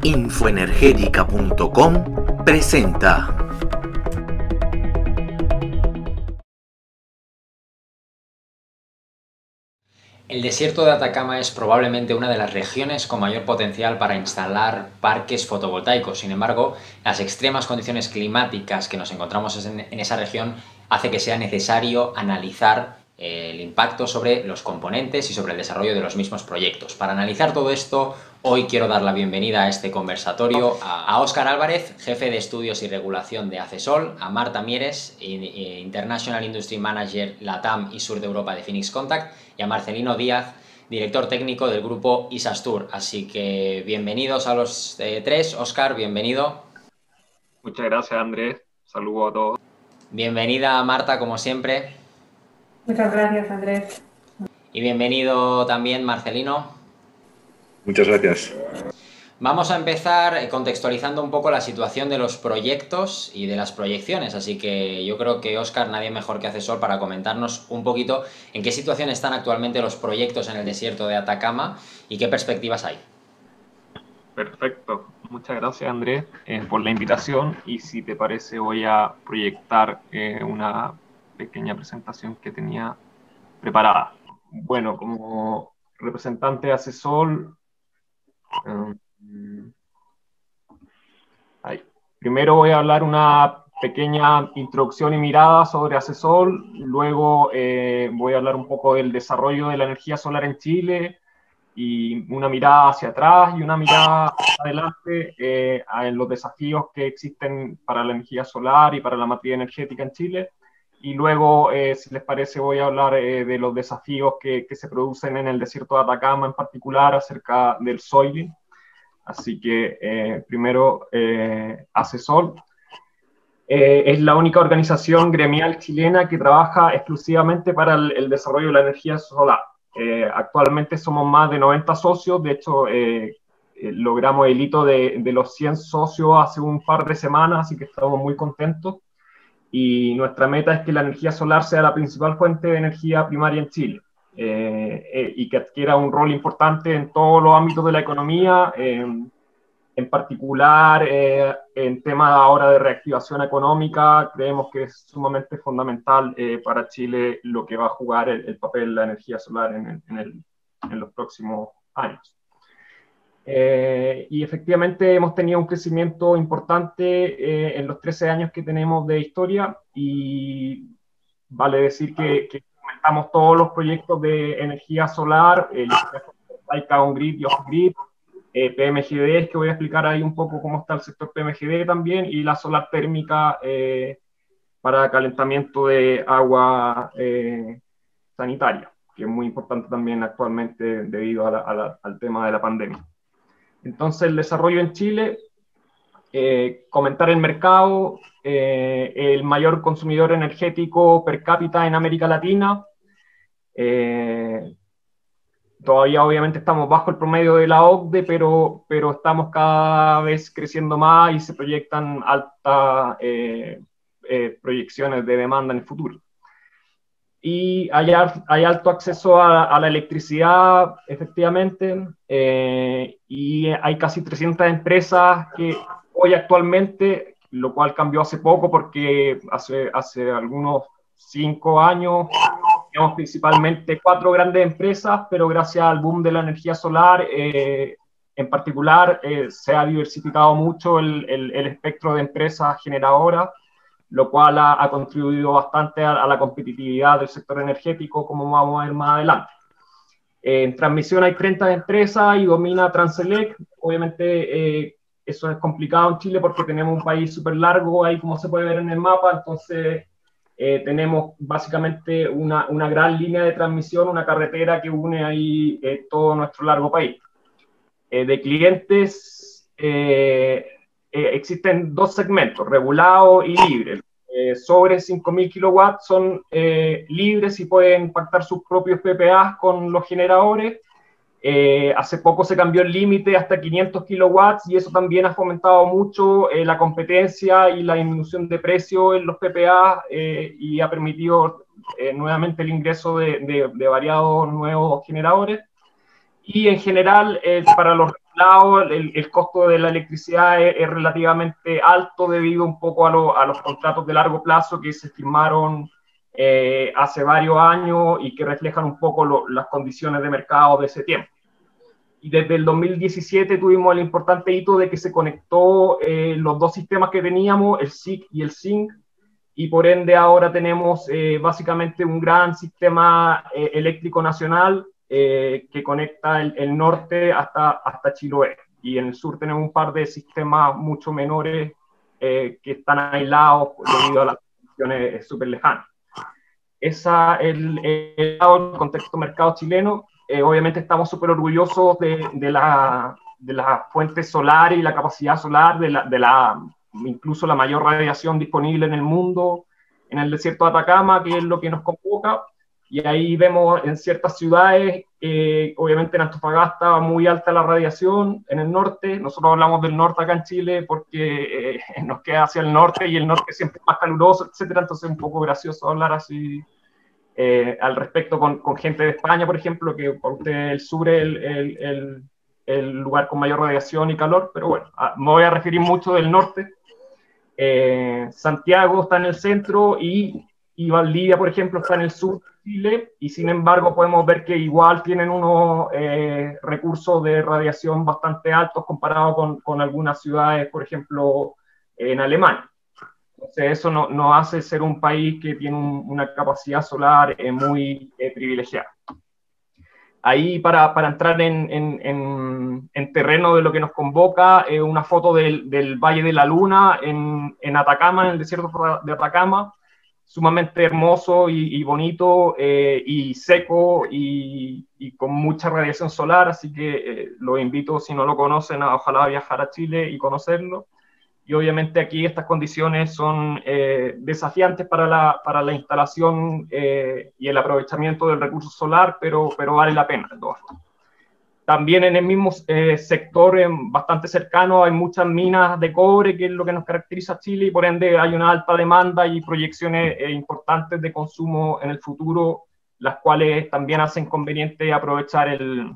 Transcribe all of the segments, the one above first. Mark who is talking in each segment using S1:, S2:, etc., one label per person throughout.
S1: Infoenergética.com presenta.
S2: El desierto de Atacama es probablemente una de las regiones con mayor potencial para instalar parques fotovoltaicos. Sin embargo, las extremas condiciones climáticas que nos encontramos en esa región hace que sea necesario analizar el impacto sobre los componentes y sobre el desarrollo de los mismos proyectos. Para analizar todo esto, hoy quiero dar la bienvenida a este conversatorio a Óscar Álvarez, jefe de estudios y regulación de Acesol, a Marta Mieres, International Industry Manager LATAM y Sur de Europa de Phoenix Contact, y a Marcelino Díaz, director técnico del grupo Isastur. Así que bienvenidos a los tres. Óscar, bienvenido.
S3: Muchas gracias, Andrés. Saludos a todos.
S2: Bienvenida, Marta, como siempre.
S4: Muchas gracias, Andrés.
S2: Y bienvenido también, Marcelino.
S5: Muchas gracias.
S2: Vamos a empezar contextualizando un poco la situación de los proyectos y de las proyecciones, así que yo creo que, Óscar, nadie mejor que Acesol para comentarnos un poquito en qué situación están actualmente los proyectos en el desierto de Atacama y qué perspectivas hay.
S3: Perfecto. Muchas gracias, Andrés, por la invitación, y si te parece voy a proyectar una pequeña presentación que tenía preparada. Bueno, como representante de Acesol, primero voy a hablar una pequeña introducción y mirada sobre Acesol, luego voy a hablar un poco del desarrollo de la energía solar en Chile, y una mirada hacia atrás y una mirada hacia adelante en los desafíos que existen para la energía solar y para la matriz energética en Chile. Y luego, si les parece, voy a hablar de los desafíos que se producen en el desierto de Atacama, en particular acerca del soiling. Así que primero, Acesol es la única organización gremial chilena que trabaja exclusivamente para el desarrollo de la energía solar. Actualmente somos más de 90 socios, de hecho logramos el hito de los 100 socios hace un par de semanas, así que estamos muy contentos, y nuestra meta es que la energía solar sea la principal fuente de energía primaria en Chile, y que adquiera un rol importante en todos los ámbitos de la economía, en particular en temas ahora de reactivación económica. Creemos que es sumamente fundamental para Chile lo que va a jugar el papel de la energía solar en los próximos años. Y efectivamente hemos tenido un crecimiento importante en los 13 años que tenemos de historia, y vale decir que aumentamos todos los proyectos de energía solar, on-grid y off-grid, PMGD, que voy a explicar ahí un poco cómo está el sector PMGD también, y la solar térmica para calentamiento de agua sanitaria, que es muy importante también actualmente debido al tema de la pandemia. Entonces, el desarrollo en Chile, comentar el mercado, el mayor consumidor energético per cápita en América Latina. Todavía obviamente estamos bajo el promedio de la OCDE, pero estamos cada vez creciendo más y se proyectan altas proyecciones de demanda en el futuro. Y hay alto acceso a la electricidad, efectivamente, y hay casi 300 empresas que hoy actualmente, lo cual cambió hace poco porque hace algunos 5 años tenemos principalmente 4 grandes empresas, pero gracias al boom de la energía solar, en particular, se ha diversificado mucho el espectro de empresas generadoras, lo cual ha contribuido bastante a la competitividad del sector energético, como vamos a ver más adelante. En transmisión hay 30 empresas y domina Transelec. Obviamente eso es complicado en Chile porque tenemos un país súper largo, ahí como se puede ver en el mapa, entonces tenemos básicamente una gran línea de transmisión, una carretera que une ahí todo nuestro largo país. De clientes existen 2 segmentos, regulado y libre. Sobre 5.000 kilowatts son libres y pueden pactar sus propios PPAs con los generadores. Hace poco se cambió el límite hasta 500 kilowatts y eso también ha fomentado mucho la competencia y la disminución de precio en los PPA, y ha permitido nuevamente el ingreso de variados nuevos generadores. Y en general, para los lado, el costo de la electricidad es relativamente alto debido un poco a los contratos de largo plazo que se firmaron hace varios años y que reflejan un poco las condiciones de mercado de ese tiempo. Y desde el 2017 tuvimos el importante hito de que se conectó los dos sistemas que teníamos, el SIC y el SINC, y por ende ahora tenemos básicamente un gran sistema eléctrico nacional que conecta el norte hasta Chiloé. Y en el sur tenemos un par de sistemas mucho menores que están aislados debido a las condiciones súper lejanas. El contexto mercado chileno. Obviamente estamos súper orgullosos de la fuente solar y la capacidad solar, incluso la mayor radiación disponible en el mundo, en el desierto de Atacama, que es lo que nos convoca. Y ahí vemos en ciertas ciudades, obviamente en Antofagasta muy alta la radiación, en el norte. Nosotros hablamos del norte acá en Chile porque nos queda hacia el norte y el norte siempre es más caluroso, etcétera. Entonces es un poco gracioso hablar así al respecto con gente de España, por ejemplo, que para usted el sur es el lugar con mayor radiación y calor, pero bueno, me voy a referir mucho del norte. Santiago está en el centro y Valdivia, por ejemplo, está en el sur de Chile, y sin embargo podemos ver que igual tienen unos recursos de radiación bastante altos comparado con algunas ciudades, por ejemplo, en Alemania. Entonces eso nos hace ser un país que tiene una capacidad solar muy privilegiada. Ahí para entrar en terreno de lo que nos convoca, una foto del Valle de la Luna en Atacama, en el desierto de Atacama, sumamente hermoso y bonito y seco y con mucha radiación solar, así que los invito, si no lo conocen, a ojalá viajar a Chile y conocerlo. Y obviamente aquí estas condiciones son desafiantes para la instalación y el aprovechamiento del recurso solar, pero vale la pena. También en el mismo sector, bastante cercano, hay muchas minas de cobre, que es lo que nos caracteriza a Chile, y por ende hay una alta demanda y proyecciones importantes de consumo en el futuro, las cuales también hacen conveniente aprovechar el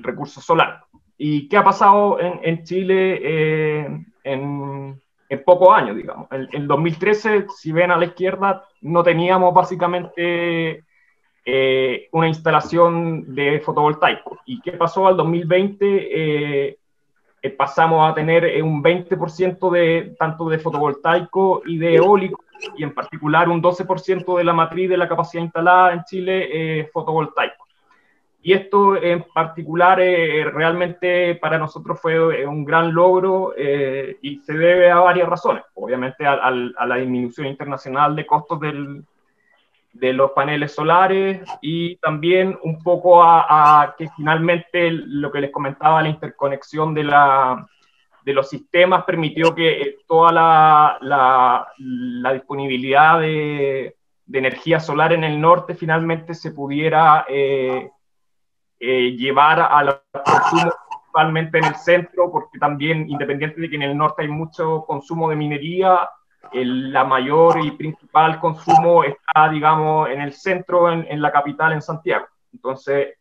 S3: recurso solar. ¿Y qué ha pasado en Chile en pocos años, digamos? En 2013, si ven a la izquierda, no teníamos básicamente una instalación de fotovoltaico. ¿Y qué pasó al 2020? Pasamos a tener un 20% tanto de fotovoltaico y de eólico, y en particular un 12% de la matriz de la capacidad instalada en Chile fotovoltaico. Y esto en particular realmente para nosotros fue un gran logro y se debe a varias razones. Obviamente a la disminución internacional de costos de los paneles solares, y también un poco a que finalmente lo que les comentaba, la interconexión de los sistemas permitió que toda la disponibilidad de energía solar en el norte finalmente se pudiera llevar al consumo principalmente en el centro, porque también, independiente de que en el norte hay mucho consumo de minería, la mayor y principal consumo está, digamos, en el centro, en la capital, en Santiago. Entonces,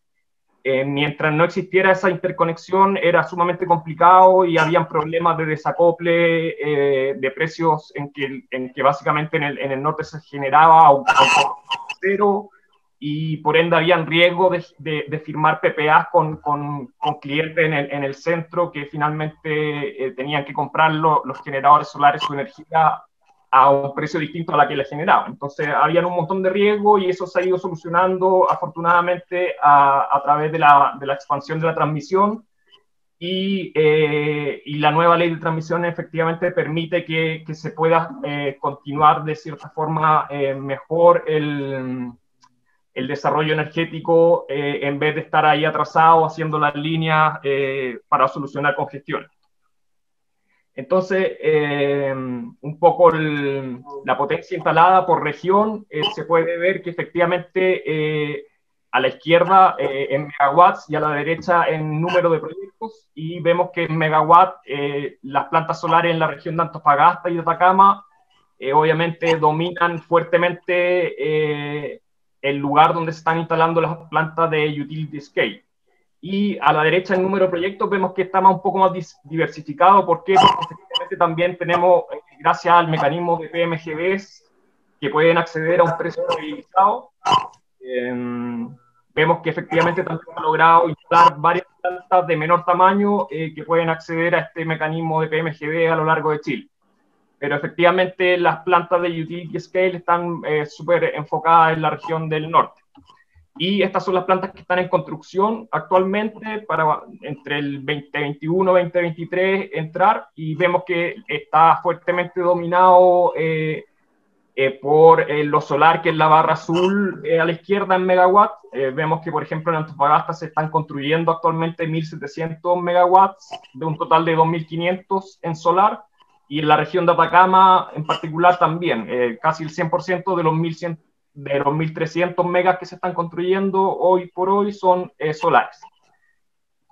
S3: mientras no existiera esa interconexión, era sumamente complicado y habían problemas de desacople de precios en que básicamente en el norte se generaba un cero, y por ende habían riesgo de firmar PPAs con clientes en el centro que finalmente tenían que comprar los generadores solares su energía a un precio distinto a la que le generaban. Entonces habían un montón de riesgo, y eso se ha ido solucionando afortunadamente a través de la expansión de la transmisión, y la nueva ley de transmisión efectivamente permite que se pueda continuar de cierta forma mejor el desarrollo energético en vez de estar ahí atrasado haciendo las líneas para solucionar congestiones. Entonces, un poco la potencia instalada por región, se puede ver que efectivamente a la izquierda en megawatts y a la derecha en número de proyectos, y vemos que en megawatt las plantas solares en la región de Antofagasta y de Atacama obviamente dominan fuertemente el lugar donde se están instalando las plantas de utility scale. y a la derecha el número de proyectos vemos que está un poco más diversificado. ¿Por qué? Porque efectivamente también tenemos, gracias al mecanismo de PMGDs, que pueden acceder a un precio estabilizado. Vemos que efectivamente también se ha logrado instalar varias plantas de menor tamaño que pueden acceder a este mecanismo de PMGD a lo largo de Chile. Pero efectivamente las plantas de utility scale están súper enfocadas en la región del norte. Y estas son las plantas que están en construcción actualmente para entre el 2021 y 2023 entrar, y vemos que está fuertemente dominado por lo solar, que es la barra azul a la izquierda en megawatts. Vemos que, por ejemplo, en Antofagasta se están construyendo actualmente 1.700 megawatts de un total de 2.500 en solar, y en la región de Atacama en particular también, casi el 100% de los 1.300 megas que se están construyendo hoy por hoy son solares.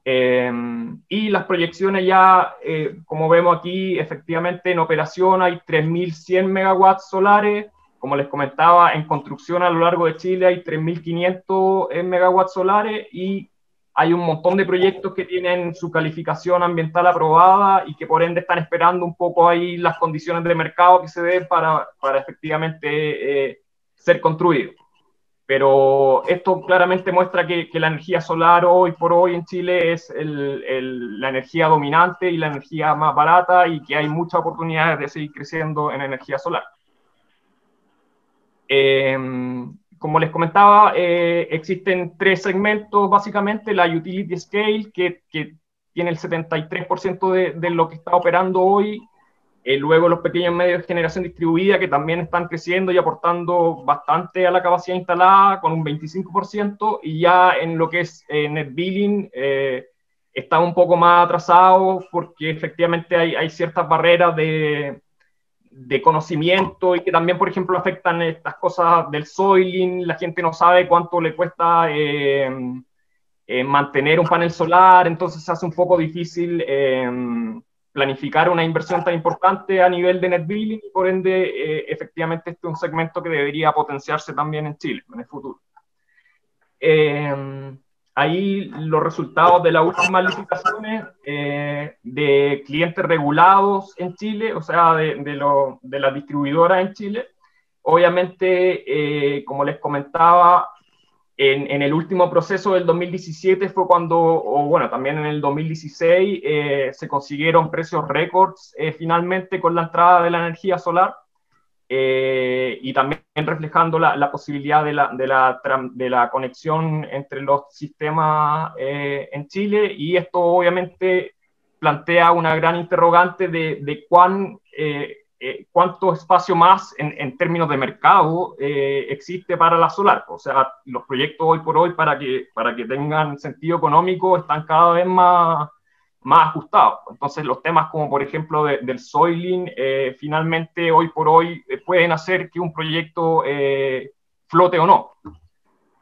S3: Y las proyecciones ya, como vemos aquí, efectivamente en operación hay 3.100 megawatts solares. Como les comentaba, en construcción a lo largo de Chile hay 3.500 megawatts solares, y hay un montón de proyectos que tienen su calificación ambiental aprobada y que por ende están esperando un poco ahí las condiciones de mercado que se den para efectivamente ser construidos. Pero esto claramente muestra que la energía solar hoy por hoy en Chile es la energía dominante y la energía más barata, y que hay muchas oportunidades de seguir creciendo en energía solar. Como les comentaba, existen tres segmentos básicamente: la utility scale, que tiene el 73% de lo que está operando hoy. Luego los pequeños medios de generación distribuida, que también están creciendo y aportando bastante a la capacidad instalada, con un 25%, y ya en lo que es net billing está un poco más atrasado, porque efectivamente hay ciertas barreras de conocimiento, y que también, por ejemplo, afectan estas cosas del soiling. La gente no sabe cuánto le cuesta mantener un panel solar, entonces se hace un poco difícil planificar una inversión tan importante a nivel de net billing, y por ende, efectivamente, este es un segmento que debería potenciarse también en Chile en el futuro. Ahí los resultados de las últimas licitaciones de clientes regulados en Chile, o sea, de las distribuidoras en Chile. Obviamente, como les comentaba, en el último proceso del 2017 fue cuando, o bueno, también en el 2016, se consiguieron precios récords finalmente con la entrada de la energía solar, y también reflejando la posibilidad de la conexión entre los sistemas en Chile. Y esto obviamente plantea una gran interrogante de cuánto espacio más en términos de mercado existe para la solar. O sea, los proyectos hoy por hoy, para que tengan sentido económico, están cada vez más ajustados. Entonces los temas como por ejemplo del soiling, finalmente hoy por hoy pueden hacer que un proyecto flote o no.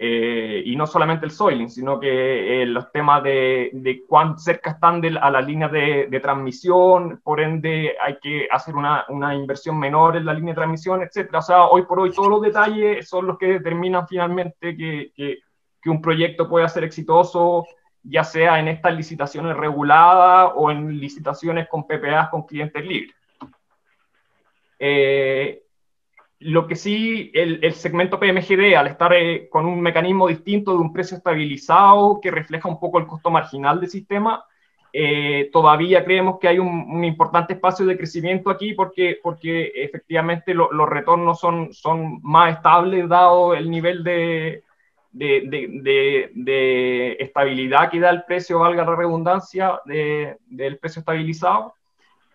S3: Y no solamente el soiling, sino que los temas de cuán cerca están a las líneas de transmisión, por ende hay que hacer una inversión menor en la línea de transmisión, etc. O sea, hoy por hoy todos los detalles son los que determinan finalmente que un proyecto pueda ser exitoso, ya sea en estas licitaciones reguladas o en licitaciones con PPAs con clientes libres. Lo que sí, el segmento PMGD, al estar con un mecanismo distinto de un precio estabilizado que refleja un poco el costo marginal del sistema, todavía creemos que hay un importante espacio de crecimiento aquí, porque efectivamente los retornos son más estables, dado el nivel de estabilidad que da el precio, valga la redundancia, del precio estabilizado.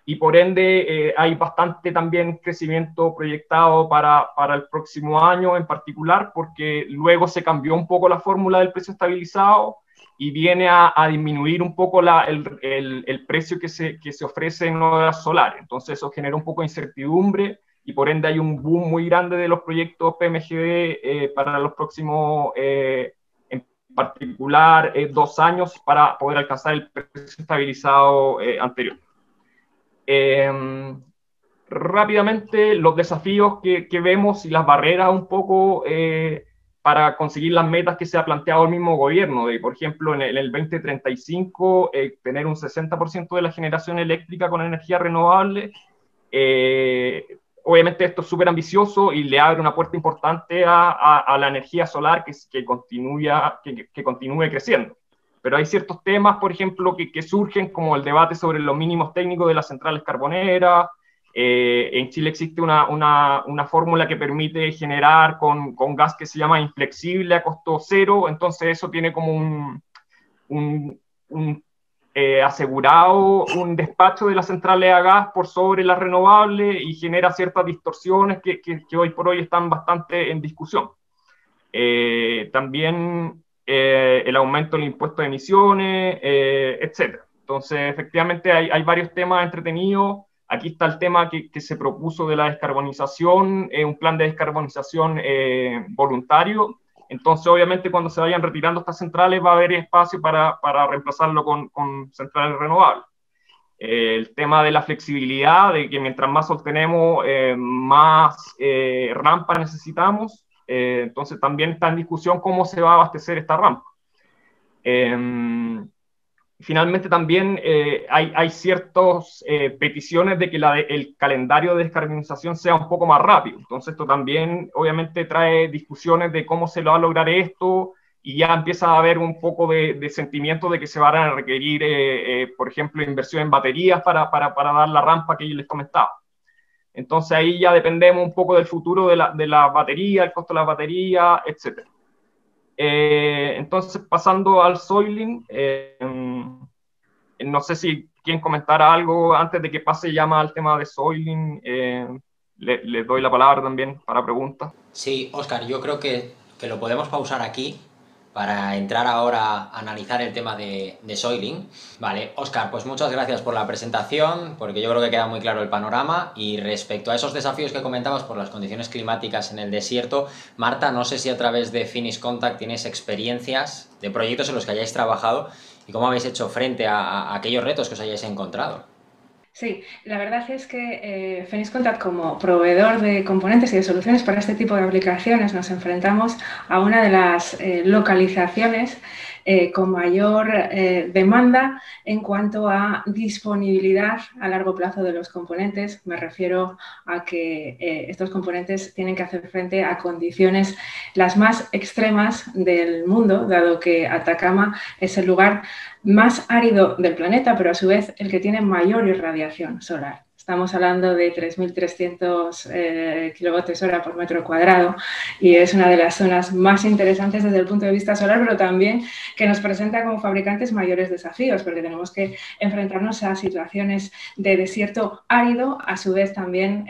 S3: Y por ende hay bastante también crecimiento proyectado para el próximo año en particular, porque luego se cambió un poco la fórmula del precio estabilizado y viene a disminuir un poco el precio que se ofrece en horas solares. Entonces eso genera un poco de incertidumbre, y por ende hay un boom muy grande de los proyectos PMGD para los próximos, en particular, 2 años, para poder alcanzar el precio estabilizado anterior. Rápidamente, los desafíos que vemos y las barreras un poco para conseguir las metas que se ha planteado el mismo gobierno, de, por ejemplo, en el 2035, tener un 60% de la generación eléctrica con energía renovable. Obviamente esto es súper ambicioso y le abre una puerta importante a la energía solar que continúe creciendo. Pero hay ciertos temas, por ejemplo, que surgen, como el debate sobre los mínimos técnicos de las centrales carboneras. En Chile existe una fórmula que permite generar con gas que se llama inflexible a costo cero, entonces eso tiene como asegurado un despacho de las centrales a gas por sobre las renovables y genera ciertas distorsiones que hoy por hoy están bastante en discusión. También el aumento del impuesto de emisiones, etc. Entonces, efectivamente, hay varios temas entretenidos. Aquí está el tema que se propuso de la descarbonización, un plan de descarbonización voluntario. Entonces, obviamente, cuando se vayan retirando estas centrales va a haber espacio para reemplazarlo con centrales renovables. El tema de la flexibilidad, de que mientras más sol tenemos, más rampa necesitamos. Entonces, también está en discusión cómo se va a abastecer esta rampa. Finalmente también hay ciertas peticiones de que el calendario de descarbonización sea un poco más rápido. Entonces esto también obviamente trae discusiones de cómo se lo va a lograr esto y ya empieza a haber un poco de sentimiento de que se van a requerir, por ejemplo, inversión en baterías para dar la rampa que yo les comentaba. Entonces ahí ya dependemos un poco del futuro de la batería, el costo de la batería, etc. Entonces, pasando al Soylent, no sé si quieren comentar algo antes de que pase ya más al tema de Soylent. Le doy la palabra también para preguntas.
S2: Sí, Óscar, yo creo que lo podemos pausar aquí para entrar ahora a analizar el tema de Soylent. Vale, Óscar, pues muchas gracias por la presentación, porque yo creo que queda muy claro el panorama. Y respecto a esos desafíos que comentabas por las condiciones climáticas en el desierto, Marta, no sé si a través de Finnish Contact tienes experiencias de proyectos en los que hayáis trabajado y cómo habéis hecho frente a aquellos retos que os hayáis encontrado.
S4: Sí, la verdad es que Finnish Contact, como proveedor de componentes y de soluciones para este tipo de aplicaciones, nos enfrentamos a una de las localizaciones con mayor demanda en cuanto a disponibilidad a largo plazo de los componentes. Me refiero a que estos componentes tienen que hacer frente a condiciones las más extremas del mundo, dado que Atacama es el lugar más árido del planeta, pero a su vez el que tiene mayor irradiación solar. Estamos hablando de 3.300 kilovatios hora por metro cuadrado y es una de las zonas más interesantes desde el punto de vista solar, pero también que nos presenta como fabricantes mayores desafíos, porque tenemos que enfrentarnos a situaciones de desierto árido, a su vez también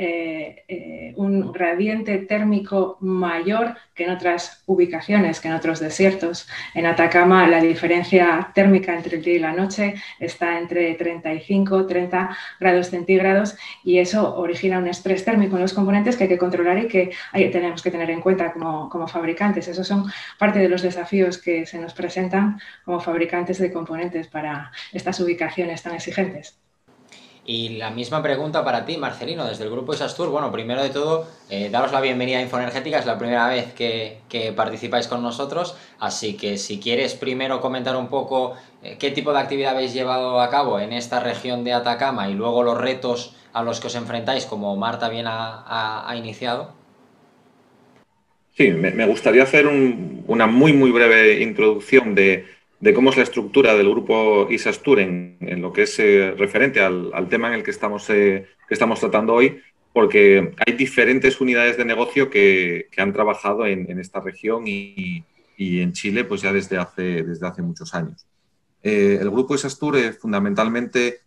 S4: un gradiente térmico mayor que en otras ubicaciones, que en otros desiertos. En Atacama la diferencia térmica entre el día y la noche está entre 35-30 grados centígrados y eso origina un estrés térmico en los componentes que hay que controlar y que tenemos que tener en cuenta como fabricantes. Esos son parte de los desafíos que se nos presentan como fabricantes de componentes para estas ubicaciones tan exigentes.
S2: Y la misma pregunta para ti, Marcelino, desde el grupo Isastur. Bueno, primero de todo, daros la bienvenida a Infoenergética, es la primera vez que participáis con nosotros, así que si quieres primero comentar un poco qué tipo de actividad habéis llevado a cabo en esta región de Atacama y luego los retos a los que os enfrentáis, como Marta bien ha iniciado.
S5: Sí, me gustaría hacer una muy breve introducción de cómo es la estructura del grupo Isastur en lo que es referente al tema en el que estamos tratando hoy, porque hay diferentes unidades de negocio que han trabajado en esta región y en Chile pues ya desde hace muchos años. El grupo Isastur fundamentalmente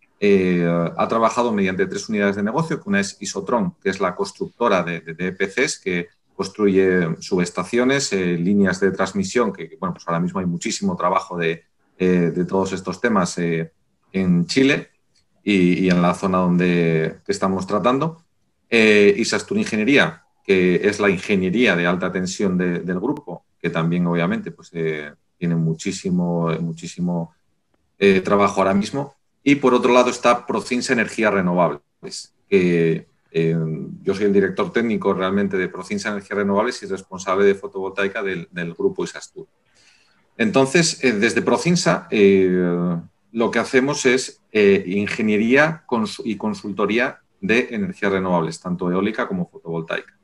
S5: ha trabajado mediante 3 unidades de negocio, que una es Isotron, que es la constructora de EPCs, que construye subestaciones, líneas de transmisión, que bueno, pues ahora mismo hay muchísimo trabajo de todos estos temas en Chile y en la zona donde estamos tratando. Isastur Ingeniería, que es la ingeniería de alta tensión del grupo, que también obviamente pues, tiene muchísimo trabajo ahora mismo. Y por otro lado está Procins Energías Renovables, que Yo soy el director técnico realmente de Procinsa Energías Renovables y responsable de fotovoltaica del grupo ISASTUR. Entonces, desde Procinsa, lo que hacemos es ingeniería y consultoría de energías renovables, tanto eólica como fotovoltaica.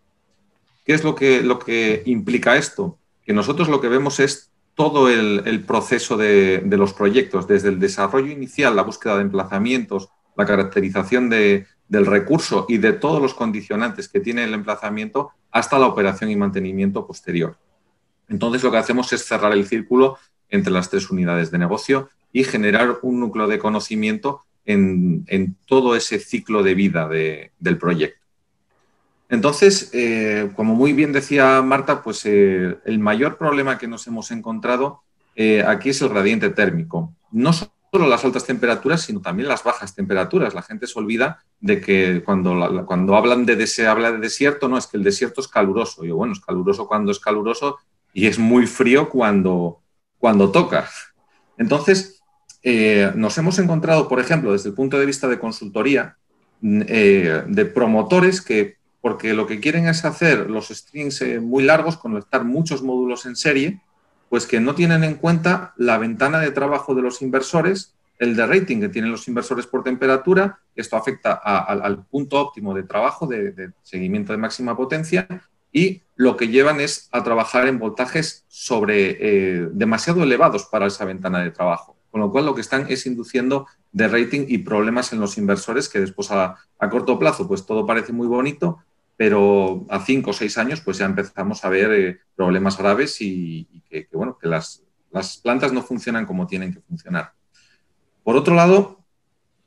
S5: ¿Qué es lo que implica esto? Que nosotros lo que vemos es todo el proceso de los proyectos, desde el desarrollo inicial, la búsqueda de emplazamientos, la caracterización del recurso y de todos los condicionantes que tiene el emplazamiento, hasta la operación y mantenimiento posterior. Entonces, lo que hacemos es cerrar el círculo entre las 3 unidades de negocio y generar un núcleo de conocimiento en todo ese ciclo de vida del proyecto. Entonces, como muy bien decía Marta, pues el mayor problema que nos hemos encontrado aquí es el gradiente térmico. No solo las altas temperaturas, sino también las bajas temperaturas. La gente se olvida de que cuando hablan habla de desierto, no, es que el desierto es caluroso. Y bueno, es caluroso cuando es caluroso y es muy frío cuando toca. Entonces, nos hemos encontrado, por ejemplo, desde el punto de vista de consultoría, de promotores que, porque lo que quieren es hacer los strings muy largos, conectar muchos módulos en serie, pues que no tienen en cuenta la ventana de trabajo de los inversores, el de rating que tienen los inversores por temperatura. Esto afecta al punto óptimo de trabajo, de seguimiento de máxima potencia, y lo que llevan es a trabajar en voltajes demasiado elevados para esa ventana de trabajo. Con lo cual, lo que están es induciendo de rating y problemas en los inversores que después a corto plazo pues todo parece muy bonito, pero a 5 o 6 años pues ya empezamos a ver problemas graves y que las plantas no funcionan como tienen que funcionar. Por otro lado,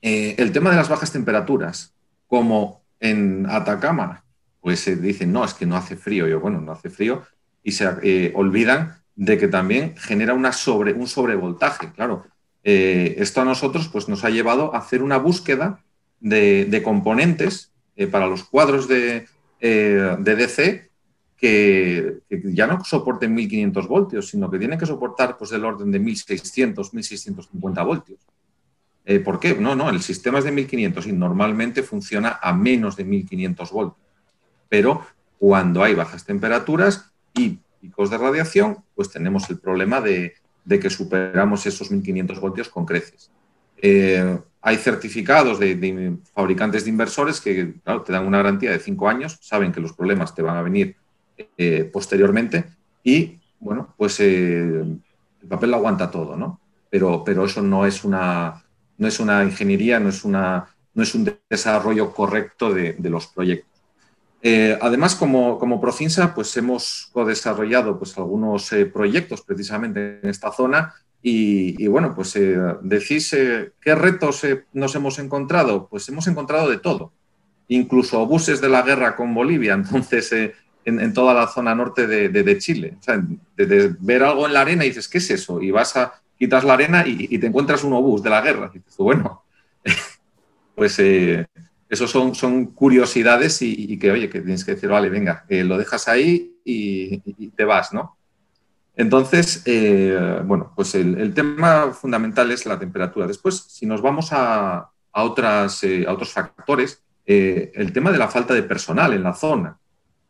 S5: el tema de las bajas temperaturas, como en Atacama, pues se dicen, no, es que no hace frío. Yo, bueno, no hace frío, y se olvidan de que también genera un sobrevoltaje. Claro, esto a nosotros pues, nos ha llevado a hacer una búsqueda de componentes para los cuadros de DC que ya no soporten 1500 voltios, sino que tienen que soportar pues, del orden de 1600, 1650 voltios. ¿Por qué? No, el sistema es de 1500 y normalmente funciona a menos de 1500 voltios. Pero cuando hay bajas temperaturas y picos de radiación, pues tenemos el problema de que superamos esos 1500 voltios con creces. Hay certificados de fabricantes de inversores que, claro, te dan una garantía de 5 años, saben que los problemas te van a venir posteriormente y, bueno, pues el papel lo aguanta todo, ¿no? Pero eso no es una ingeniería, no es un desarrollo correcto de los proyectos. Además, como Procinsa, pues hemos co-desarrollado pues, algunos proyectos precisamente en esta zona y bueno, pues decís ¿qué retos nos hemos encontrado? Pues hemos encontrado de todo, incluso obuses de la guerra con Bolivia, entonces en toda la zona norte de Chile. O sea, de ver algo en la arena y dices, ¿qué es eso? Y quitas la arena y te encuentras un obús de la guerra. Y dices, bueno, pues... Eso son curiosidades y que, oye, que tienes que decir, vale, venga, lo dejas ahí y te vas, ¿no? Entonces, bueno, pues el tema fundamental es la temperatura. Después, si nos vamos a otros factores, el tema de la falta de personal en la zona.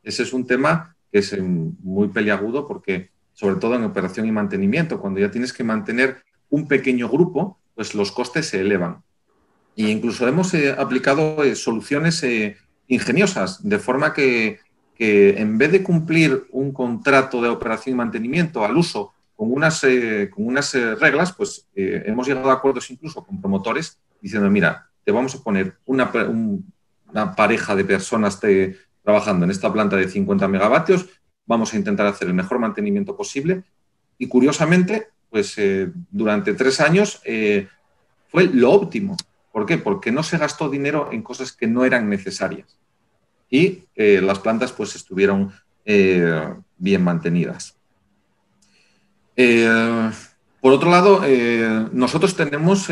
S5: Ese es un tema que es muy peliagudo porque, sobre todo en operación y mantenimiento, cuando ya tienes que mantener un pequeño grupo, pues los costes se elevan. E incluso hemos aplicado soluciones ingeniosas, de forma que en vez de cumplir un contrato de operación y mantenimiento al uso con unas reglas, pues hemos llegado a acuerdos incluso con promotores diciendo, mira, te vamos a poner una pareja de personas trabajando en esta planta de 50 megavatios, vamos a intentar hacer el mejor mantenimiento posible y, curiosamente, pues durante 3 años fue lo óptimo. ¿Por qué? Porque no se gastó dinero en cosas que no eran necesarias y las plantas pues estuvieron bien mantenidas. Por otro lado, nosotros tenemos,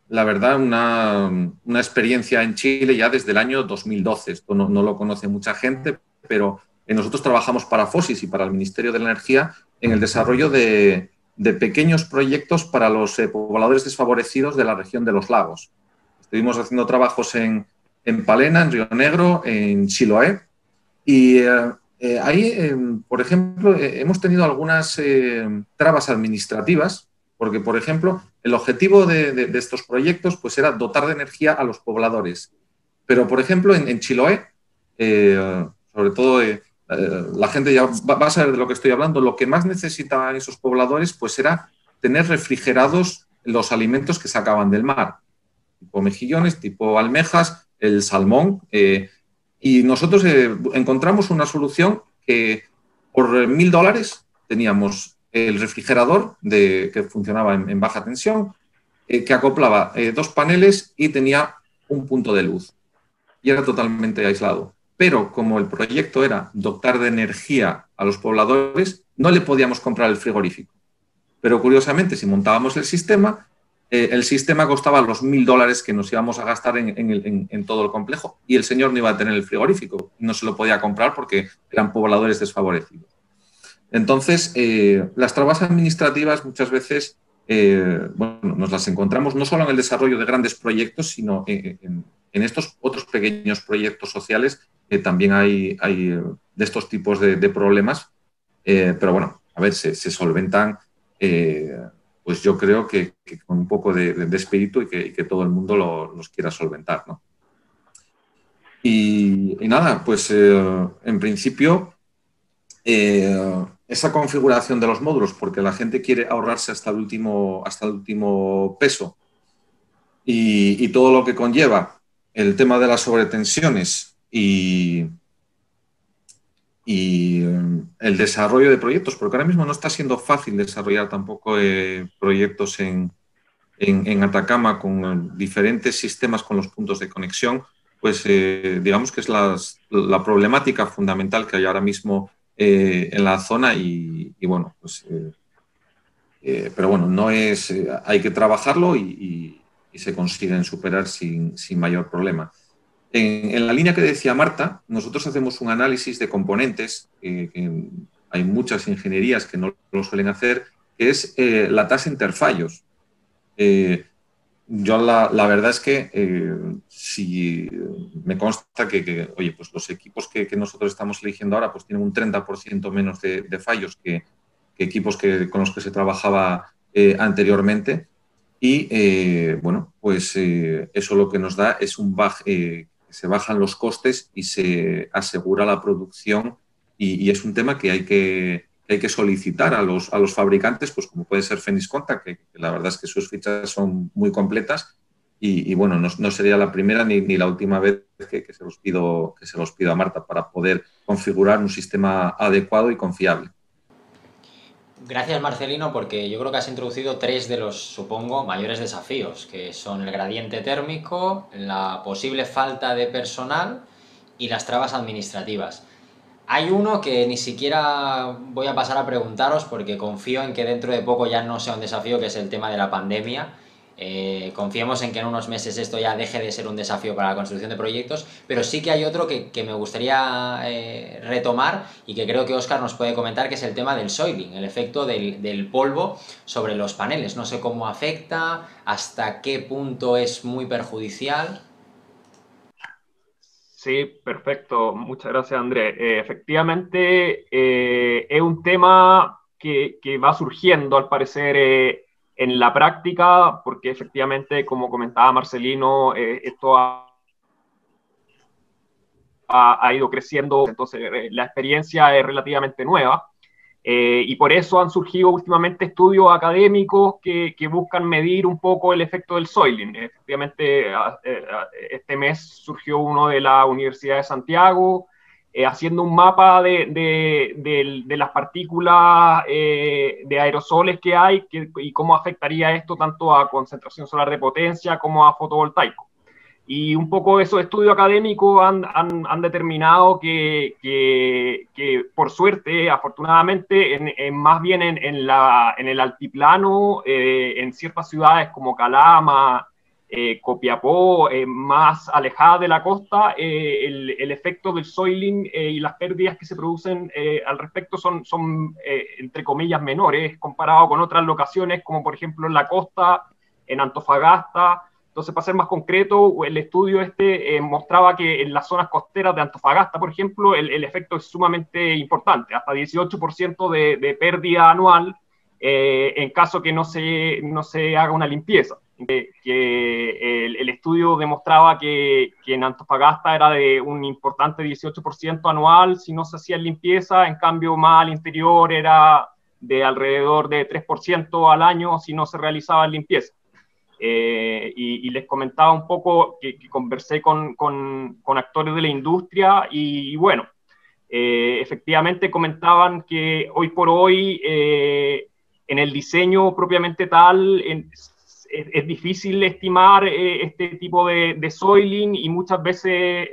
S5: la verdad, una experiencia en Chile ya desde el año 2012. Esto no lo conoce mucha gente, pero nosotros trabajamos para FOSIS y para el Ministerio de la Energía en el desarrollo de pequeños proyectos para los pobladores desfavorecidos de la región de los lagos. Estuvimos haciendo trabajos en en Palena, en Río Negro, en Chiloé. Y ahí, por ejemplo, hemos tenido algunas trabas administrativas, porque, por ejemplo, el objetivo de estos proyectos pues, era dotar de energía a los pobladores. Pero, por ejemplo, en Chiloé, sobre todo la gente ya va a saber de lo que estoy hablando, lo que más necesitaban esos pobladores pues, era tener refrigerados los alimentos que sacaban del mar, tipo mejillones, tipo almejas, el salmón. Y nosotros encontramos una solución que por $1.000 teníamos el refrigerador que funcionaba en baja tensión, que acoplaba 2 paneles y tenía un punto de luz. Y era totalmente aislado. Pero como el proyecto era dotar de energía a los pobladores, no le podíamos comprar el frigorífico. Pero curiosamente, si montábamos el sistema costaba los $1.000 que nos íbamos a gastar en todo el complejo, y el señor no iba a tener el frigorífico, no se lo podía comprar porque eran pobladores desfavorecidos. Entonces, las trabas administrativas muchas veces bueno, nos las encontramos no solo en el desarrollo de grandes proyectos, sino en estos otros pequeños proyectos sociales también hay de estos tipos de problemas, pero bueno, a ver, se solventan, pues yo creo que con un poco de espíritu y que todo el mundo los quiera solventar, ¿no? Y nada, pues en principio esa configuración de los módulos, porque la gente quiere ahorrarse hasta el último peso y todo lo que conlleva el tema de las sobretensiones y el desarrollo de proyectos, porque ahora mismo no está siendo fácil desarrollar tampoco proyectos en Atacama con diferentes sistemas con los puntos de conexión, pues digamos que es la problemática fundamental que hay ahora mismo en la zona y bueno, pues pero bueno, no es, hay que trabajarlo y se consiguen superar sin mayor problema. En la línea que decía Marta, nosotros hacemos un análisis de componentes, que hay muchas ingenierías que no lo suelen hacer, que es la tasa interfallos. Yo la verdad es que si me consta que oye, pues los equipos que nosotros estamos eligiendo ahora pues tienen un 30% menos de fallos que equipos con los que se trabajaba anteriormente. Y bueno, pues eso lo que nos da es se bajan los costes y se asegura la producción y es un tema que hay que solicitar a los fabricantes, pues como puede ser Phoenix Contact, que la verdad es que sus fichas son muy completas y bueno, no sería la primera ni la última vez que se los pido a Marta para poder configurar un sistema adecuado y confiable.
S2: Gracias, Marcelino, porque yo creo que has introducido 3 de los, supongo, mayores desafíos, que son el gradiente térmico, la posible falta de personal y las trabas administrativas. Hay uno que ni siquiera voy a pasar a preguntaros porque confío en que dentro de poco ya no sea un desafío, que es el tema de la pandemia. Confiemos en que en unos meses esto ya deje de ser un desafío para la construcción de proyectos, pero sí que hay otro que me gustaría retomar y que creo que Óscar nos puede comentar, que es el tema del soiling, el efecto del polvo sobre los paneles. No sé cómo afecta, hasta qué punto es muy perjudicial.
S3: Sí, perfecto. Muchas gracias, Andrés. Efectivamente, es un tema que va surgiendo, al parecer, en la práctica, porque efectivamente, como comentaba Marcelino, esto ha ido creciendo, entonces la experiencia es relativamente nueva. Y por eso han surgido últimamente estudios académicos que buscan medir un poco el efecto del soiling. Efectivamente, este mes surgió uno de la Universidad de Santiago, haciendo un mapa de las partículas de aerosoles que hay y cómo afectaría esto tanto a concentración solar de potencia como a fotovoltaico. Y un poco esos estudios académicos han determinado que por suerte, afortunadamente, más bien en el altiplano, en ciertas ciudades como Calama, Copiapó, más alejada de la costa, el efecto del soiling y las pérdidas que se producen al respecto son entre comillas, menores comparado con otras locaciones, como por ejemplo en la costa, en Antofagasta, Entonces, para ser más concreto, el estudio mostraba que en las zonas costeras de Antofagasta, por ejemplo, el efecto es sumamente importante, hasta 18% de pérdida anual en caso que no se haga una limpieza. El estudio demostraba que en Antofagasta era de un importante 18% anual si no se hacía limpieza, en cambio más al interior era de alrededor de 3% al año si no se realizaba limpieza. Y les comentaba un poco que conversé con actores de la industria y bueno, efectivamente comentaban que hoy por hoy en el diseño propiamente tal es difícil estimar este tipo de soiling y muchas veces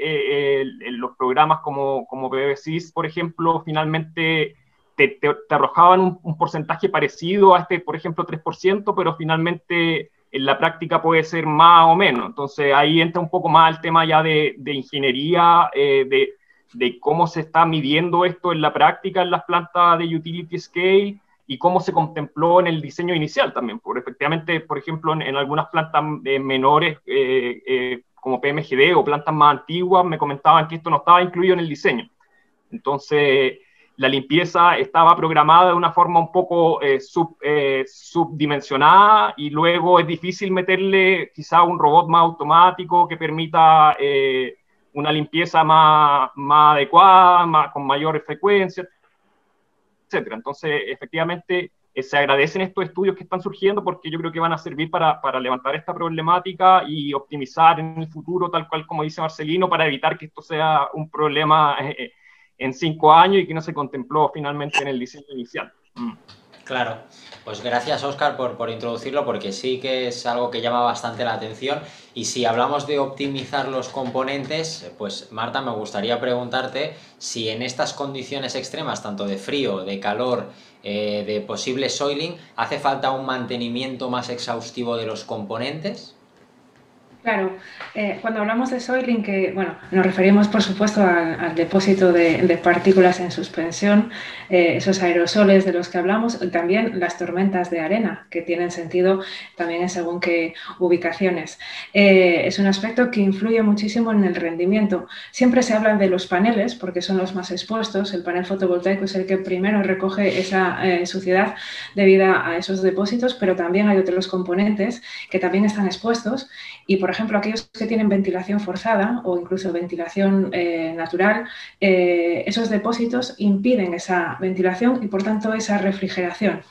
S3: los programas como PBSIS, por ejemplo, finalmente te arrojaban un porcentaje parecido a por ejemplo, 3%, pero finalmente en la práctica puede ser más o menos. Entonces ahí entra un poco más el tema ya de ingeniería, de cómo se está midiendo esto en la práctica en las plantas de utility scale y cómo se contempló en el diseño inicial también. Porque efectivamente, por ejemplo, en algunas plantas menores como PMGD o plantas más antiguas me comentaban que esto no estaba incluido en el diseño. Entonces, la limpieza estaba programada de una forma un poco subdimensionada y luego es difícil meterle quizá un robot más automático que permita una limpieza más adecuada, con mayor frecuencia, etcétera. Entonces, efectivamente, se agradecen estos estudios que están surgiendo porque yo creo que van a servir para levantar esta problemática y optimizar en el futuro, tal cual como dice Marcelino, para evitar que esto sea un problema en 5 años y que no se contempló finalmente en el diseño inicial.
S2: Claro, pues gracias Óscar por introducirlo, porque sí que es algo que llama bastante la atención. Y si hablamos de optimizar los componentes, pues Marta, me gustaría preguntarte si en estas condiciones extremas, tanto de frío, de calor, de posible soiling, ¿hace falta un mantenimiento más exhaustivo de los componentes?
S4: Claro, cuando hablamos de soiling, que bueno, nos referimos por supuesto al depósito de partículas en suspensión, esos aerosoles de los que hablamos, y también las tormentas de arena, que tienen sentido también en según qué ubicaciones. Es un aspecto que influye muchísimo en el rendimiento. Siempre se habla de los paneles, porque son los más expuestos. El panel fotovoltaico es el que primero recoge esa suciedad debida a esos depósitos, pero también hay otros componentes que también están expuestos. Y, por ejemplo, aquellos que tienen ventilación forzada o incluso ventilación natural, esos depósitos impiden esa ventilación y, por tanto, esa refrigeración.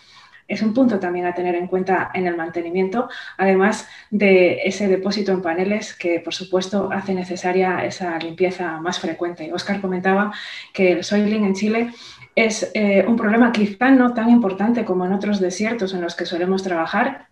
S4: Es un punto también a tener en cuenta en el mantenimiento, además de ese depósito en paneles que, por supuesto, hace necesaria esa limpieza más frecuente. Óscar comentaba que el soiling en Chile es un problema quizá no tan importante como en otros desiertos en los que solemos trabajar,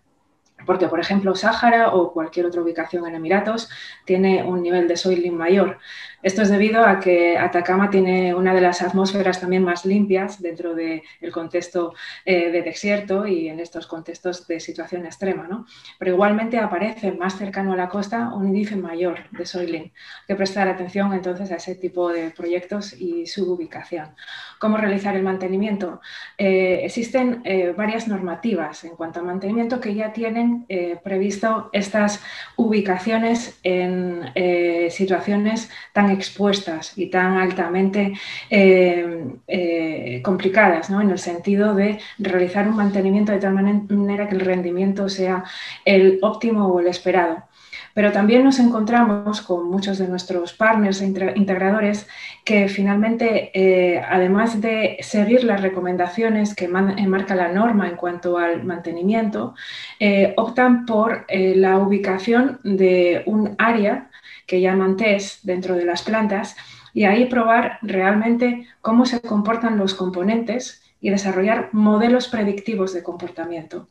S4: porque, por ejemplo, Sáhara o cualquier otra ubicación en Emiratos tiene un nivel de soiling mayor. Esto es debido a que Atacama tiene una de las atmósferas también más limpias dentro del contexto de desierto y en estos contextos de situación extrema, ¿no? Pero igualmente aparece más cercano a la costa un índice mayor de soiling. Hay que prestar atención entonces a ese tipo de proyectos y su ubicación. ¿Cómo realizar el mantenimiento? Existen varias normativas en cuanto al mantenimiento que ya tienen previsto estas ubicaciones en situaciones tan expuestas y tan altamente complicadas, ¿no? En el sentido de realizar un mantenimiento de tal manera que el rendimiento sea el óptimo o el esperado. Pero también nos encontramos con muchos de nuestros partners e integradores que finalmente, además de seguir las recomendaciones que enmarca la norma en cuanto al mantenimiento, optan por la ubicación de un área que llaman test dentro de las plantas y ahí probar realmente cómo se comportan los componentes y desarrollar modelos predictivos de comportamiento.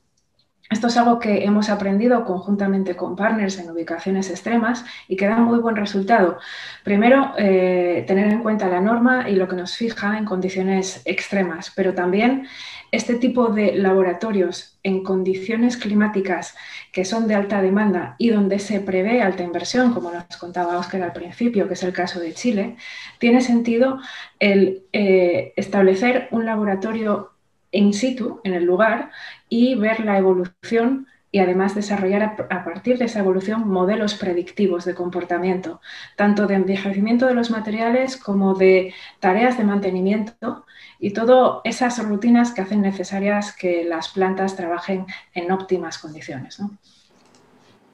S4: Esto es algo que hemos aprendido conjuntamente con partners en ubicaciones extremas y que da muy buen resultado. Primero, tener en cuenta la norma y lo que nos fija en condiciones extremas, pero también este tipo de laboratorios en condiciones climáticas que son de alta demanda y donde se prevé alta inversión, como nos contaba Óscar al principio, que es el caso de Chile, tiene sentido el establecer un laboratorio in situ, en el lugar, y ver la evolución y además desarrollar a partir de esa evolución modelos predictivos de comportamiento, tanto de envejecimiento de los materiales como de tareas de mantenimiento y todas esas rutinas que hacen necesarias que las plantas trabajen en óptimas condiciones, ¿no?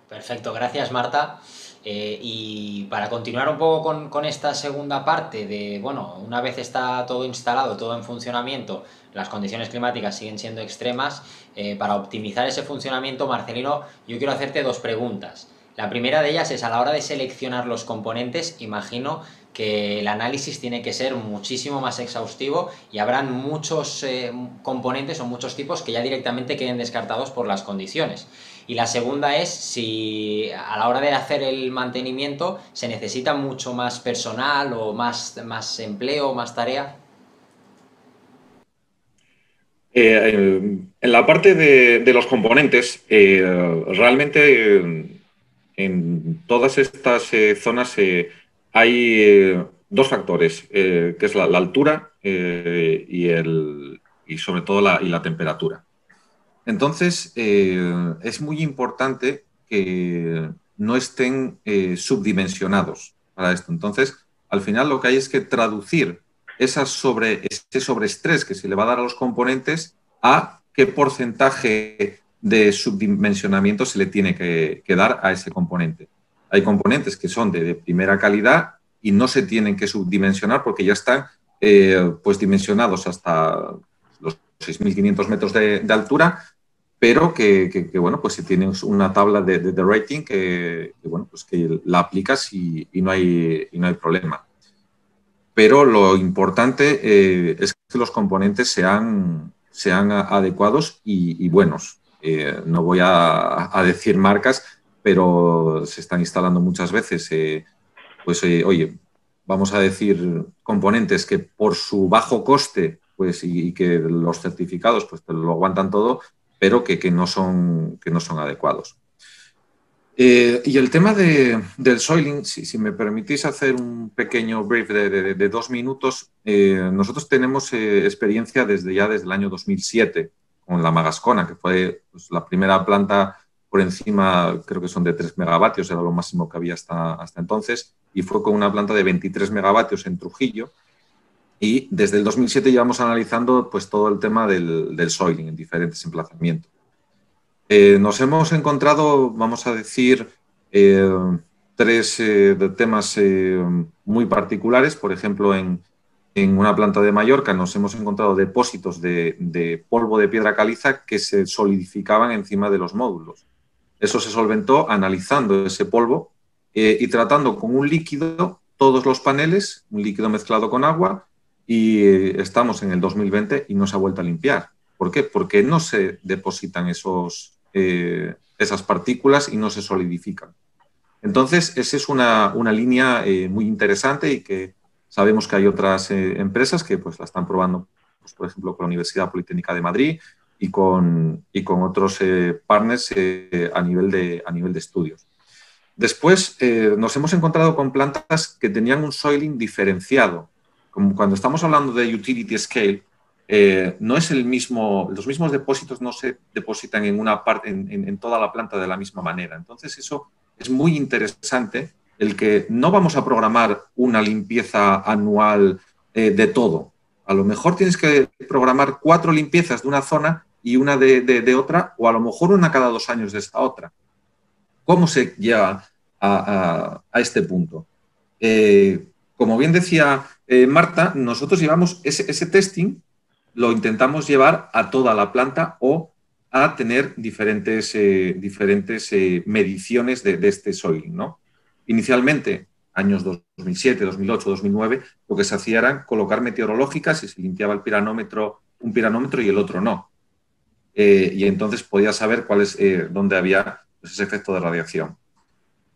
S2: Perfecto, gracias Marta. Y para continuar un poco con esta segunda parte de, bueno, una vez está todo instalado, todo en funcionamiento, las condiciones climáticas siguen siendo extremas, para optimizar ese funcionamiento, Marcelino, yo quiero hacerte dos preguntas. La primera de ellas es, a la hora de seleccionar los componentes, imagino que el análisis tiene que ser muchísimo más exhaustivo y habrán muchos componentes o muchos tipos que ya directamente queden descartados por las condiciones. Y la segunda es si a la hora de hacer el mantenimiento se necesita mucho más personal o más empleo, más tarea.
S5: En la parte de los componentes, realmente en todas estas zonas hay dos factores, que es la altura y sobre todo la temperatura. Entonces, es muy importante que no estén subdimensionados para esto. Entonces, al final lo que hay es que traducir ese sobreestrés que se le va a dar a los componentes a qué porcentaje de subdimensionamiento se le tiene que dar a ese componente. Hay componentes que son de primera calidad y no se tienen que subdimensionar porque ya están pues dimensionados hasta los 6.500 metros de altura, pero bueno, pues si tienes una tabla de rating bueno, pues que la aplicas y no hay problema. Pero lo importante es que los componentes sean adecuados y buenos. No voy a decir marcas, pero se están instalando muchas veces, oye, vamos a decir componentes que por su bajo coste pues, y que los certificados pues, lo aguantan todo, pero que no son adecuados. Y el tema del soiling, si me permitís hacer un pequeño brief de 2 minutos, nosotros tenemos experiencia desde el año 2007 con la Magascona, que fue pues, la primera planta por encima, creo que son de 3 megavatios, era lo máximo que había hasta entonces, y fue con una planta de 23 megavatios en Trujillo. Y desde el 2007 llevamos analizando pues, todo el tema del soiling en diferentes emplazamientos. Nos hemos encontrado, vamos a decir, 3 temas muy particulares. Por ejemplo, en una planta de Mallorca nos hemos encontrado depósitos de polvo de piedra caliza que se solidificaban encima de los módulos. Eso se solventó analizando ese polvo y tratando con un líquido todos los paneles, un líquido mezclado con agua, y estamos en el 2020 y no se ha vuelto a limpiar. ¿Por qué? Porque no se depositan esas partículas y no se solidifican. Entonces, esa es una línea muy interesante y que sabemos que hay otras empresas que pues, la están probando, pues, por ejemplo, con la Universidad Politécnica de Madrid y con otros partners a nivel de estudios. Después, nos hemos encontrado con plantas que tenían un soiling diferenciado. Como cuando estamos hablando de utility scale, no es el mismo, los mismos depósitos no se depositan en una parte, en toda la planta de la misma manera. Entonces, eso es muy interesante, el que no vamos a programar una limpieza anual de todo. A lo mejor tienes que programar 4 limpiezas de una zona y una de otra, o a lo mejor una cada 2 años de esta otra. ¿Cómo se llega a este punto? Como bien decía Marta, nosotros llevamos ese testing, lo intentamos llevar a toda la planta o a tener diferentes mediciones de este soiling, ¿no? Inicialmente, años 2007, 2008, 2009, lo que se hacía era colocar meteorológicas y se limpiaba un piranómetro y el otro no. Y entonces podía saber dónde había pues, ese efecto de radiación.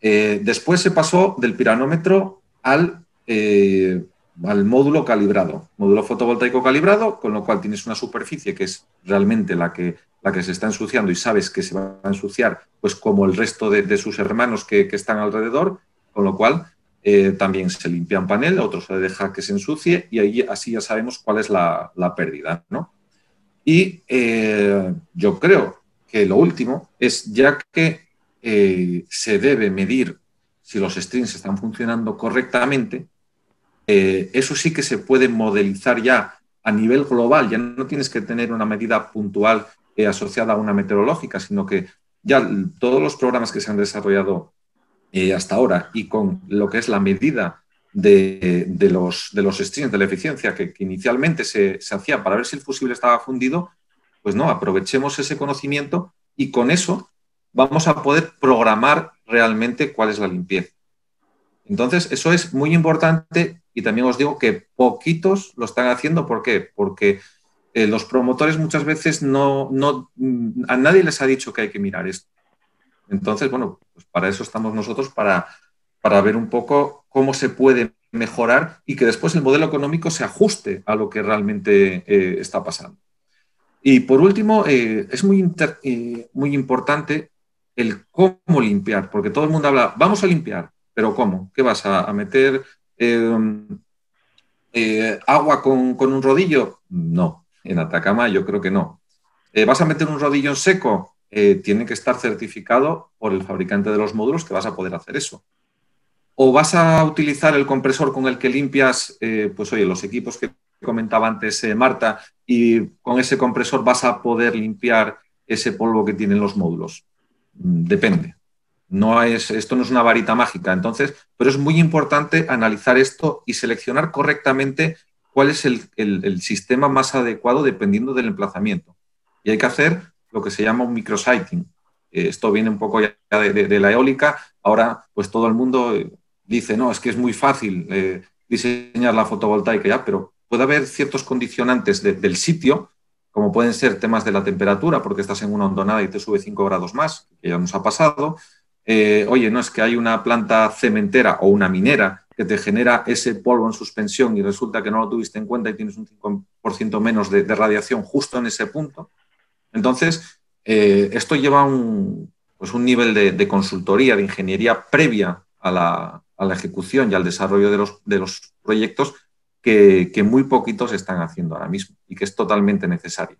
S5: Después se pasó del piranómetro al módulo calibrado, módulo fotovoltaico calibrado, con lo cual tienes una superficie que es realmente la que se está ensuciando y sabes que se va a ensuciar pues como el resto de sus hermanos que están alrededor, con lo cual también se limpia un panel, otro se deja que se ensucie y ahí así ya sabemos cuál es la pérdida, ¿no? Y yo creo que lo último es, ya que se debe medir si los streams están funcionando correctamente, eso sí que se puede modelizar ya a nivel global. Ya no tienes que tener una medida puntual asociada a una meteorológica, sino que ya todos los programas que se han desarrollado hasta ahora y con lo que es la medida de los streams, de la eficiencia que inicialmente se hacía para ver si el fusible estaba fundido, pues no, aprovechemos ese conocimiento y con eso vamos a poder programar realmente cuál es la limpieza. Entonces, eso es muy importante y también os digo que poquitos lo están haciendo. ¿Por qué? Porque los promotores muchas veces a nadie les ha dicho que hay que mirar esto. Entonces, bueno, pues para eso estamos nosotros, para ver un poco cómo se puede mejorar y que después el modelo económico se ajuste a lo que realmente está pasando. Y por último, es muy importante el cómo limpiar, porque todo el mundo habla, vamos a limpiar, pero ¿cómo? ¿Qué vas a meter agua con un rodillo? No, en Atacama yo creo que no. ¿Vas a meter un rodillo en seco? Tiene que estar certificado por el fabricante de los módulos que vas a poder hacer eso. ¿O vas a utilizar el compresor con el que limpias, pues oye, los equipos que comentaba antes Marta, y con ese compresor vas a poder limpiar ese polvo que tienen los módulos? Depende. Esto no es una varita mágica. Entonces, pero es muy importante analizar esto y seleccionar correctamente cuál es el sistema más adecuado dependiendo del emplazamiento. Y hay que hacer lo que se llama un micrositing. Esto viene un poco ya de la eólica. Ahora, pues todo el mundo dice, no, es que es muy fácil diseñar la fotovoltaica ya, pero puede haber ciertos condicionantes del sitio, como pueden ser temas de la temperatura, porque estás en una hondonada y te sube 5 grados más, que ya nos ha pasado. Oye, no, es que hay una planta cementera o una minera que te genera ese polvo en suspensión y resulta que no lo tuviste en cuenta y tienes un 5% menos de radiación justo en ese punto. Entonces, esto lleva un nivel de consultoría, de ingeniería previa a la ejecución y al desarrollo de los proyectos que muy poquitos están haciendo ahora mismo y que es totalmente necesario.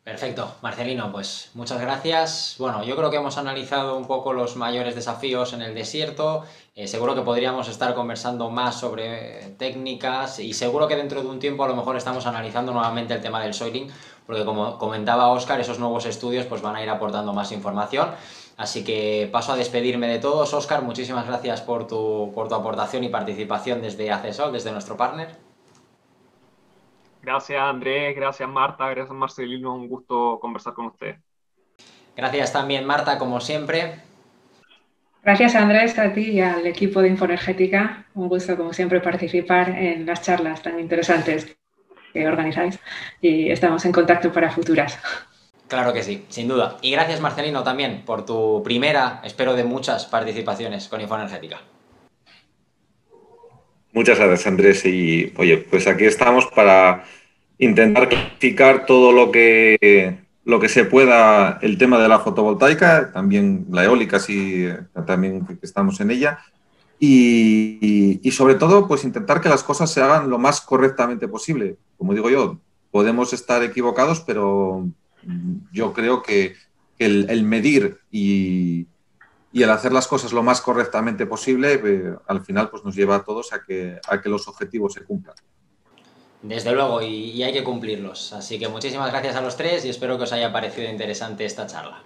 S2: Perfecto, Marcelino, pues muchas gracias. Bueno, yo creo que hemos analizado un poco los mayores desafíos en el desierto. Seguro que podríamos estar conversando más sobre técnicas y seguro que dentro de un tiempo a lo mejor estamos analizando nuevamente el tema del soiling, porque como comentaba Óscar, esos nuevos estudios pues van a ir aportando más información. Así que paso a despedirme de todos. Óscar, muchísimas gracias por tu aportación y participación desde Acesol, desde nuestro partner.
S3: Gracias, Andrés, gracias, Marta, gracias, Marcelino, un gusto conversar con ustedes.
S2: Gracias también, Marta, como siempre.
S4: Gracias, Andrés, a ti y al equipo de Infoenergética. Un gusto, como siempre, participar en las charlas tan interesantes que organizáis y estamos en contacto para futuras.
S2: Claro que sí, sin duda. Y gracias, Marcelino, también por tu primera, espero de muchas participaciones con Infoenergética.
S5: Muchas gracias, Andrés. Y oye, pues aquí estamos para intentar clarificar todo lo que se pueda el tema de la fotovoltaica, también la eólica, sí, también que estamos en ella. Y sobre todo, pues intentar que las cosas se hagan lo más correctamente posible. Como digo yo, podemos estar equivocados, pero yo creo que el medir y el hacer las cosas lo más correctamente posible, al final pues nos lleva a todos a que los objetivos se cumplan.
S2: Desde luego, y hay que cumplirlos. Así que muchísimas gracias a los tres y espero que os haya parecido interesante esta charla.